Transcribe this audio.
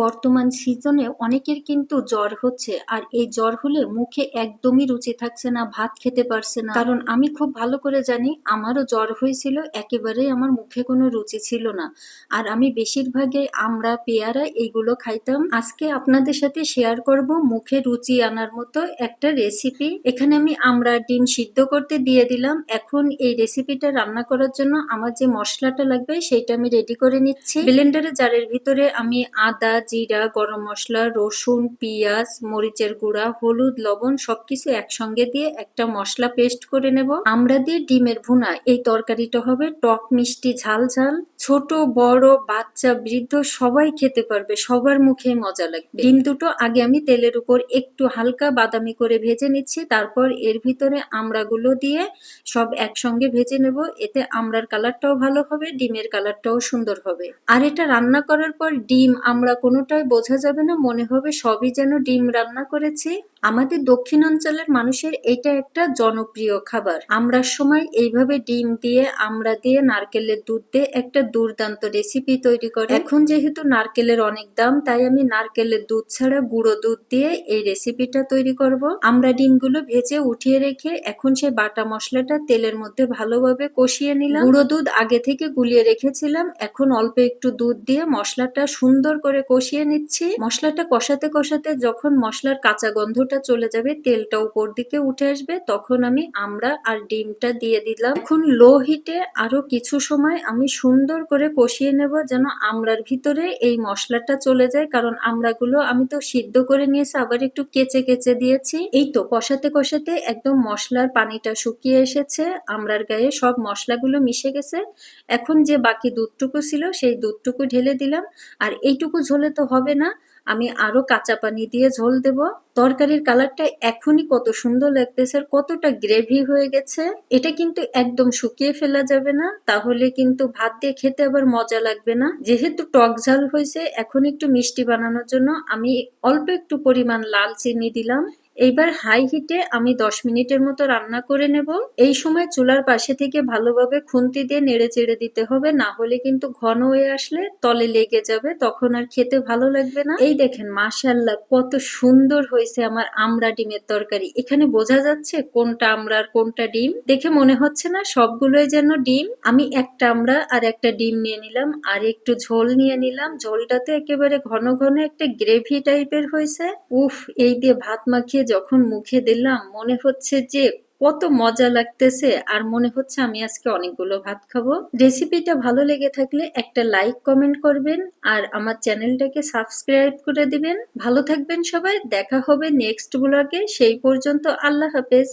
বর্তমান সিজনে অনেকের কিন্তু জ্বর হচ্ছে, আর এই জ্বর হলে মুখে একদমই রুচি থাকছে না, ভাত খেতে পারছে না। কারণ আমি খুব ভালো করে জানি, আমারও জ্বর হয়েছিল, একেবারেই আমার মুখে কোনো রুচি ছিল না। আর আমি বেশিরভাগই আমড়া, পেয়ারা এইগুলো খাইতাম। আজকে আপনাদের সাথে শেয়ার করব মুখে রুচি আনার মতো একটা রেসিপি। এখানে আমি আমড়া ডিম সিদ্ধ করতে দিয়ে দিলাম। এখন এই রেসিপিটা রান্না করার জন্য আমার যে মশলাটা লাগবে সেটা আমি রেডি করে নিচ্ছি। ব্লেন্ডারে জারের ভিতরে আমি আদা, জিরা, গরম মশলা, রসুন, পেঁয়াজ, মরিচের গুঁড়া, হলুদ, লবণ সবকিছু একসঙ্গে দিয়ে একটা মশলা পেস্ট করে নেব। আমরা দিয়ে ডিমের ভুনা, এই তরকারিটা হবে টক মিষ্টি ঝাল ঝাল। ছোট বড় বাচ্চা বৃদ্ধ সবাই খেতে পারবে, সবার মুখে মজা লাগবে। ডিম দুটো আগে আমি তেলের উপর একটু হালকা বাদামি করে ভেজে নিচ্ছি, তারপর এর ভিতরে আমড়াগুলো দিয়ে সব একসঙ্গে ভেজে নেব। এতে আমড়ার কালারটাও ভালো হবে, ডিমের কালারটাও সুন্দর হবে। আর এটা রান্না করার পর ডিম আমড়া কোনোটাই বোঝা যাবে না, মনে হবে সবই যেন ডিম রান্না করেছি। আমাদের দক্ষিণাঞ্চলের মানুষের এটা একটা জনপ্রিয় খাবার। আমড়ার সময় এইভাবে ডিম দিয়ে, আমড়া দিয়ে, নারকেলের দুধ দিয়ে একটা দুর্দান্ত রেসিপি তৈরি করে। এখন যেহেতু নারকেলের অনেক দাম, তাই আমি নারকেলের দুধ ছাড়া গুঁড়ো দুধ দিয়ে এই রেসিপিটা তৈরি করব। আমরা ডিমগুলো ভেজে উঠিয়ে রেখে এখন সেই বাটা মশলাটা তেলের মধ্যে ভালোভাবে কষিয়ে নিলাম। গুঁড়ো দুধ আগে থেকে গুলিয়ে রেখেছিলাম, এখন অল্প একটু দুধ দিয়ে মশলাটা সুন্দর করে কষিয়ে নিচ্ছি। মশলাটা কষাতে কষাতে যখন মশলার কাঁচা গন্ধটা চলে যাবে, তেলটা উপর দিকে উঠে আসবে, তখন আমি আমড়া আর ডিমটা দিয়ে দিলাম। এখন লো হিটে আরো কিছু সময় আমি সুন্দর করে কষিয়ে নেব, যেন আমড়ার ভিতরে এই মশলাটা চলে যায়। কারণ আমড়াগুলো আমি তো সিদ্ধ করে নিয়েছি, আবার একটু কেচে কেচে দিয়েছি। এই তো কষাতে কষাতে একদম মশলার পানিটা শুকিয়ে এসেছে, আমড়ার গায়ে সব মশলাগুলো মিশে গেছে। এখন যে বাকি দুধটুকু ছিল সেই দুধটুকু ঢেলে দিলাম। আর এইটুকু ঝোলে তো হবে না, আমি আরো কাঁচা পানি দিয়ে ঝোল দেব। তরকারির কালারটা এখনই কত সুন্দর লাগতেছে, আর কতটা গ্রেভি হয়ে গেছে। এটা কিন্তু একদম শুকিয়ে ফেলা যাবে না, তাহলে কিন্তু ভাত দিয়ে খেতে আবার মজা লাগবে না। যেহেতু টক ঝাল হয়েছে, এখন একটু মিষ্টি বানানোর জন্য আমি অল্প একটু পরিমাণ লাল চিনি দিলাম। এইবার হাই হিটে আমি 10 মিনিটের মতো রান্না করে নেব। এই সময় চুলার পাশে থেকে ভালোভাবে খুন্তি দিয়ে নেড়ে চেড়ে দিতে হবে, না হলে কিন্তু ঘন হয়ে আসলে তলে লেগে যাবে, তখন আর খেতে ভালো লাগবে না। এই দেখেন মাশাআল্লাহ কত সুন্দর হয়েছে আমার আমড়া ডিমের তরকারি। এখানে বোঝা যাচ্ছে কোনটা আমড়া আর কোনটা ডিম। দেখে মনে হচ্ছে না সবগুলোই যেন ডিম। আমি একটা আমড়া আর একটা ডিম নিয়ে নিলাম, আর একটু ঝোল নিয়ে নিলাম। ঝোলটাতে একেবারে ঘন ঘন একটা গ্রেভি টাইপের হয়েছে। উফ, এই দিয়ে ভাত মাখিয়ে যখন মুখে দিলাম, মনে হচ্ছে যে কত মজা লাগতেছে, আর মনে হচ্ছে আমি আজকে অনেকগুলো ভাত খাবো। রেসিপিটা ভালো লেগে থাকলে একটা লাইক কমেন্ট করবেন, আর আমার চ্যানেলটাকে সাবস্ক্রাইব করে দিবেন। ভালো থাকবেন সবাই, দেখা হবে নেক্সট ব্লগে। সেই পর্যন্ত আল্লাহ হাফেজ।